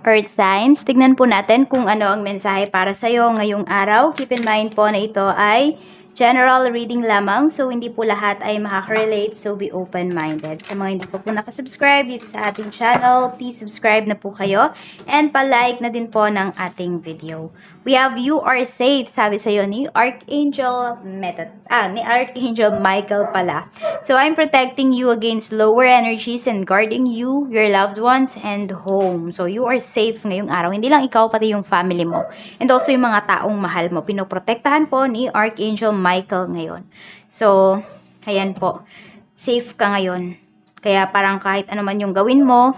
Earth signs, tignan po natin kung ano ang mensahe para sa'yo ngayong araw. Keep in mind po na ito ay general reading lamang, so hindi po lahat ay makaka-relate, so be open-minded. Sa mga hindi po nakasubscribe dito sa ating channel, please subscribe na po kayo and pa-like na din po ng ating video. We have You Are Safe, sabi sa'yo ni Archangel ni Archangel Michael pala. So I'm protecting you against lower energies and guarding you, your loved ones, and home. So you are safe ngayong araw. Hindi lang ikaw, pati yung family mo. And also yung mga taong mahal mo. Pinoprotektahan po ni Archangel Michael ngayon. So, ayan po. Safe ka ngayon. Kaya parang kahit ano man yung gawin mo,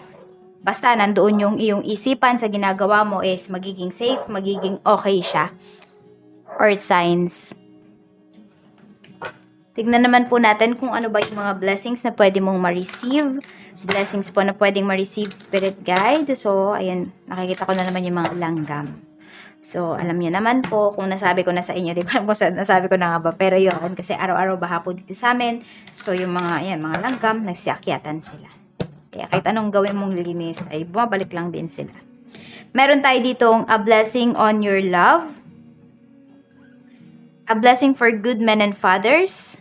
basta nandoon yung iyong isipan sa ginagawa mo is magiging safe, magiging okay siya. Earth signs. Tignan naman po natin kung ano ba yung mga blessings na pwede mong ma-receive. Blessings po na pwedeng ma-receive spirit guide. So, ayan, nakikita ko na naman yung mga langgam. So, alam niyo naman po kung nasabi ko na sa inyo, di ba kung nasabi ko na nga ba, pero yun, kasi araw-araw baha po dito sa amin. So, yung mga, ayan, mga langgam, nagsiakyatan sila. Kaya kahit anong gawin mong linis, ay bumabalik lang din sila. Meron tayo ditong a blessing on your love. A blessing for good men and fathers.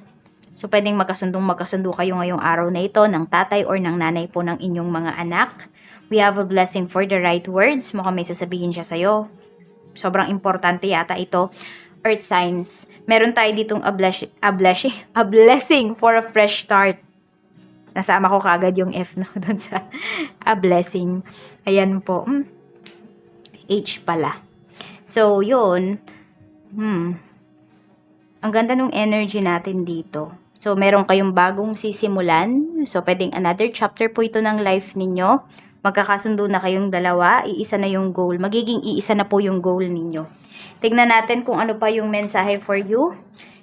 So, pwedeng magkasundo kayo ngayong araw na ito ng tatay or ng nanay po ng inyong mga anak. We have a blessing for the right words. Mukhang may sasabihin siya sa'yo. Sobrang importante yata ito. Earth signs. Meron tayo ditong a blessing for a fresh start. Nasama ko kagad yung F no doon sa a blessing. Ayan po. H pala. So, yun. Ang ganda ng energy natin dito. So, meron kayong bagong sisimulan. So, pwedeng another chapter po ito ng life ninyo. Magkakasundo na kayong dalawa. Iisa na yung goal. Magiging iisa na po yung goal ninyo. Tignan natin kung ano pa yung mensahe for you.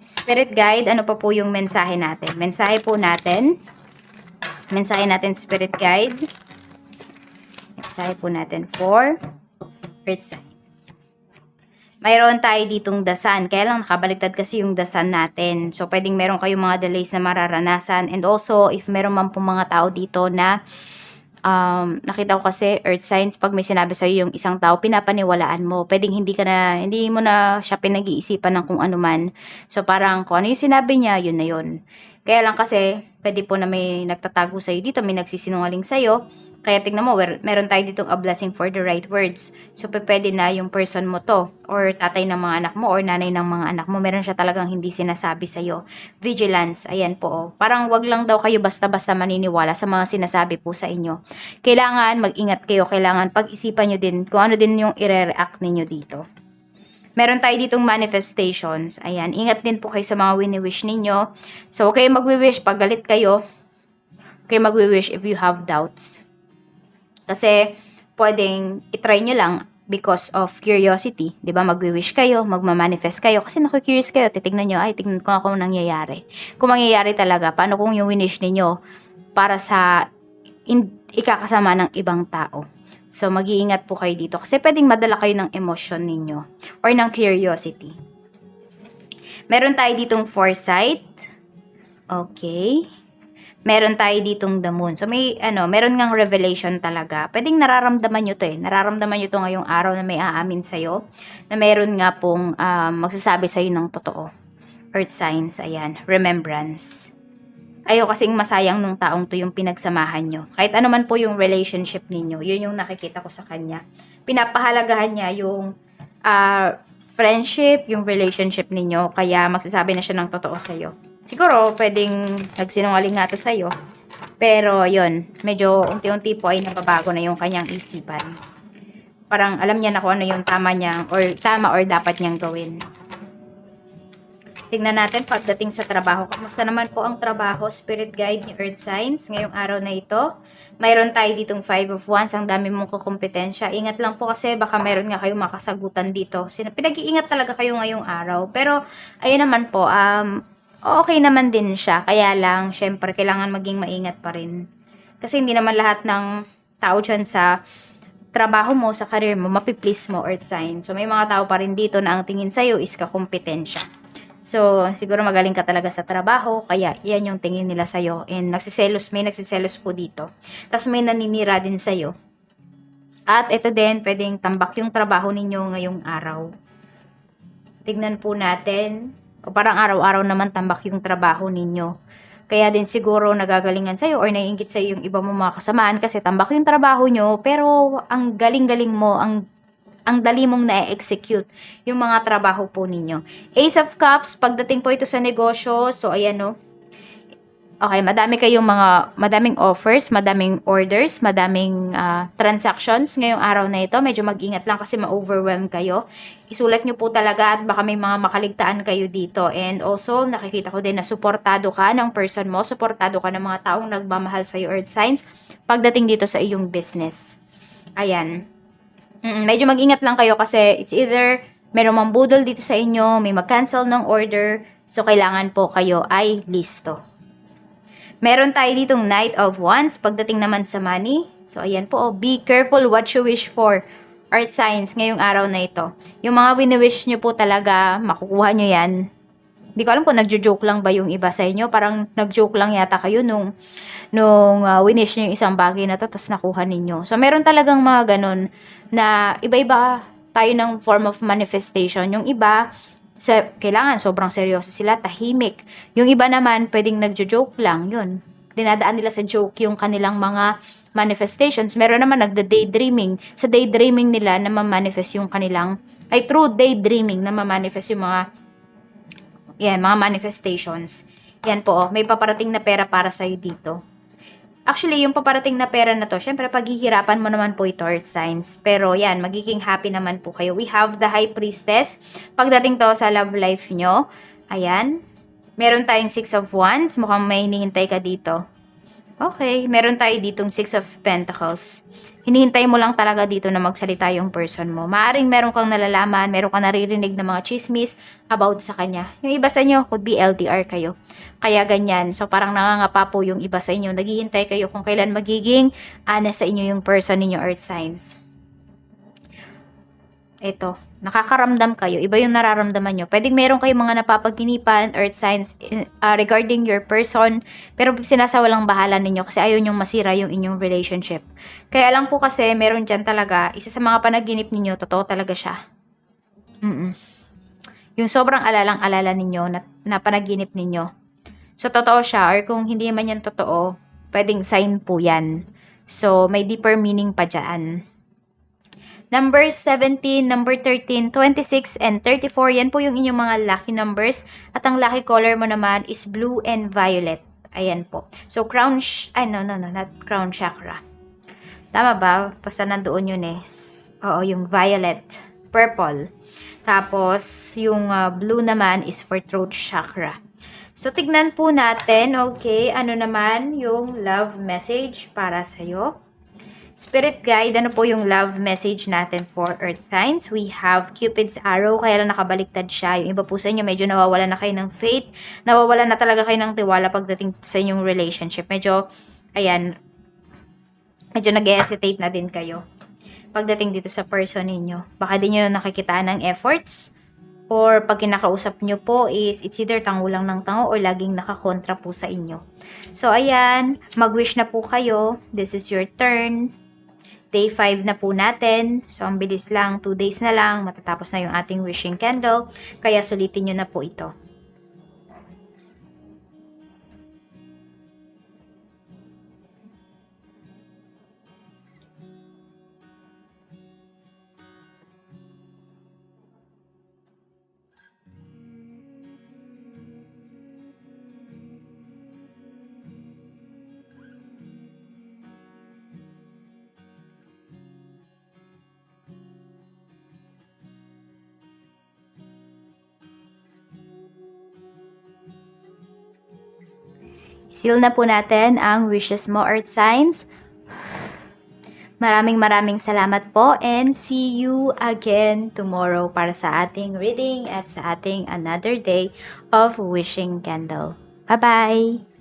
Spirit guide, ano pa po yung mensahe natin? Mensahe po natin. Mensahe natin, spirit guide. Mensahe po natin for Earth sign. Mayroon tayo ditong dasan. Kaya lang nakabaliktad kasi yung dasan natin. So, pwedeng meron kayong mga delays na mararanasan. And also, if meron man po mga tao dito na nakita ko kasi earth signs, pag may sinabi sa'yo yung isang tao, pinapaniwalaan mo. Pwedeng hindi mo na siya pinag-iisipan ng kung ano man. So, parang kung ano yung sinabi niya, yun na yun. Kaya lang kasi, pwede po na may nagtatago sa'yo dito, may nagsisinungaling sa'yo. Kaya tignan mo, meron tayo ditong a blessing for the right words. So, pwede na yung person mo to, or tatay ng mga anak mo, or nanay ng mga anak mo, meron siya talagang hindi sinasabi sa'yo. Vigilance, ayan po. Oh. Parang wag lang daw kayo basta-basta maniniwala sa mga sinasabi po sa inyo. Kailangan mag-ingat kayo, kailangan pag-isipan nyo din kung ano din yung i-react ninyo dito. Meron tayo ditong manifestations. Ayan, ingat din po kayo sa mga wini-wish ninyo. So, okay mag-wish pag galit kayo. Okay mag-wish if you have doubts. Kasi, pwedeng itry nyo lang because of curiosity. ba diba? Mag-wish kayo, magmamanifest kayo. Kasi naku-curious kayo, titignan nyo, ay, tignan ko na kung nangyayari. Kung mangyayari talaga, paano kung yung winish ninyo para sa ikakasama ng ibang tao. So, mag-iingat po kayo dito. Kasi pwedeng madala kayo ng emotion ninyo or ng curiosity. Meron tayo ditong foresight. Okay. Meron tayo ditong the moon. So, meron ngang revelation talaga. Pwedeng nararamdaman nyo to eh. Nararamdaman nyo to ngayong araw na may aamin sa'yo. Na meron nga pong magsasabi sa'yo ng totoo. Earth signs, ayan. Remembrance. Ayaw kasing masayang nung taong to yung pinagsamahan nyo. Kahit ano man po yung relationship ninyo. Yun yung nakikita ko sa kanya. Pinapahalagahan niya yung friendship, yung relationship ninyo. Kaya magsasabi na siya ng totoo sa'yo. Siguro, pwedeng nagsinungaling nga to sa'yo. Pero, yun, medyo unti-unti po ay nababago na yung kanyang isipan. Parang alam niya na kung ano yung tama or dapat niyang gawin. Tingnan natin pagdating sa trabaho. Kamusta naman po ang trabaho, spirit guide ni Earth Signs ngayong araw na ito? Mayroon tayo ditong 5 of Wands. Ang dami mong kukumpetensya. Ingat lang po kasi baka mayroon nga kayong makasagutan dito. Pinag-iingat talaga kayo ngayong araw. Pero, ayun naman po, okay naman din siya. Kaya lang, syempre, kailangan maging maingat pa rin. Kasi hindi naman lahat ng tao dyan sa trabaho mo, sa career mo, mapiplease mo, Earth sign. So, may mga tao pa rin dito na ang tingin sa'yo is kakumpetensya. So, siguro magaling ka talaga sa trabaho, kaya yan yung tingin nila sa'yo. And may nagsiselos po dito. Tapos may naninira din sa'yo. At ito din, pwedeng tambak yung trabaho ninyo ngayong araw. Tignan po natin. O parang araw-araw naman tambak yung trabaho ninyo. Kaya din siguro nagagalingan sa'yo or naiingit sa'yo yung iba mo mga kasamaan kasi tambak yung trabaho nyo, pero ang galing-galing mo, ang dali mong na-execute yung mga trabaho po ninyo. Ace of Cups, pagdating po ito sa negosyo, so ayan no. Okay, madaming offers, madaming orders, madaming transactions ngayong araw na ito. Medyo mag-ingat lang kasi ma-overwhelm kayo. Isulat nyo po talaga at baka may mga makaligtaan kayo dito. And also, nakikita ko din na suportado ka ng person mo, suportado ka ng mga taong nagmamahal sa iyo, Earth Signs, pagdating dito sa iyong business. Ayan. Medyo mag-ingat lang kayo kasi it's either merong mambudol dito sa inyo, may mag-cancel ng order, so kailangan po kayo ay listo. Meron tayo ditong Knight of Wands, pagdating naman sa money. So, ayan po, be careful what you wish for, Earth Signs, ngayong araw na ito. Yung mga wini-wish nyo po talaga, makukuha nyo yan. Hindi ko alam kung nagjo-joke lang ba yung iba sa inyo. Parang nag-joke lang yata kayo nung winish nyo yung isang bagay na to, tapos nakuha ninyo. So, meron talagang mga ganun na iba-iba tayo ng form of manifestation. Yung iba, kailangan sobrang seryoso sila, tahimik. Yung iba naman, pwedeng nagjo-joke lang, yun. Dinadaan nila sa joke yung kanilang mga manifestations. Meron naman nagda-daydreaming. Sa daydreaming nila na ma-manifest yung kanilang, through daydreaming na ma-manifest yung mga manifestations. Yan po, may paparating na pera para sa'yo dito. Actually, yung paparating na pera na to, syempre paghihirapan mo naman po ito, Earth Signs. Pero yan, magiging happy naman po kayo. We have the High Priestess. Pagdating to sa love life nyo, ayan. Meron tayong 6 of Wands. Mukhang may hinihintay ka dito. Okay, meron tayo ditong 6 of Pentacles. Hinihintay mo lang talaga dito na magsalita yung person mo. Maaring meron kang nalalaman, meron kang naririnig na mga chismis about sa kanya. Yung iba sa inyo, could be LDR kayo. Kaya ganyan. So, parang nangangapa po yung iba sa inyo. Naghihintay kayo kung kailan magiging honest sa inyo yung person ninyo, Earth Signs. Ito, nakakaramdam kayo. Iba yung nararamdaman nyo. Pwedeng meron kayong mga napapaginipan, Earth Signs, regarding your person, pero sinasawalang bahala ninyo kasi ayaw nyong masira yung inyong relationship. Kaya lang po kasi, meron dyan talaga, isa sa mga panaginip ninyo, totoo talaga siya. Yung sobrang alalang-alala ninyo na panaginip ninyo. So, totoo siya, or kung hindi man yan totoo, pwedeng sign po yan. So, may deeper meaning pa dyan. Number 17, number 13, 26, and 34. Yan po yung inyong mga lucky numbers. At ang lucky color mo naman is blue and violet. Ayan po. So, not crown chakra. Tama ba? Basta nandoon yun eh. Oo, yung violet. Purple. Tapos, yung blue naman is for throat chakra. So, tignan po natin, okay, ano naman yung love message para sa'yo. Spirit guide, ano po yung love message natin for Earth Signs? We have Cupid's arrow, kaya lang nakabaliktad siya. Yung iba po sa inyo, medyo nawawala na kayo ng faith, nawawala na talaga kayo ng tiwala pagdating sa inyong relationship. Medyo, ayan, medyo nag-hesitate na din kayo pagdating dito sa person ninyo. Baka din nyo nakikitaan ng efforts, or pag kinakausap nyo po is it's either tango lang ng tango or laging nakakontra po sa inyo. So, ayan, mag-wish na po kayo. This is your turn. Day 5 na po natin. So, ang bilis lang. 2 days na lang. Matatapos na yung ating wishing candle. Kaya sulitin nyo na po ito. Seal na po natin ang wishes mo, Earth Signs. Maraming salamat po and see you again tomorrow para sa ating reading at sa ating another day of wishing candle. Bye-bye!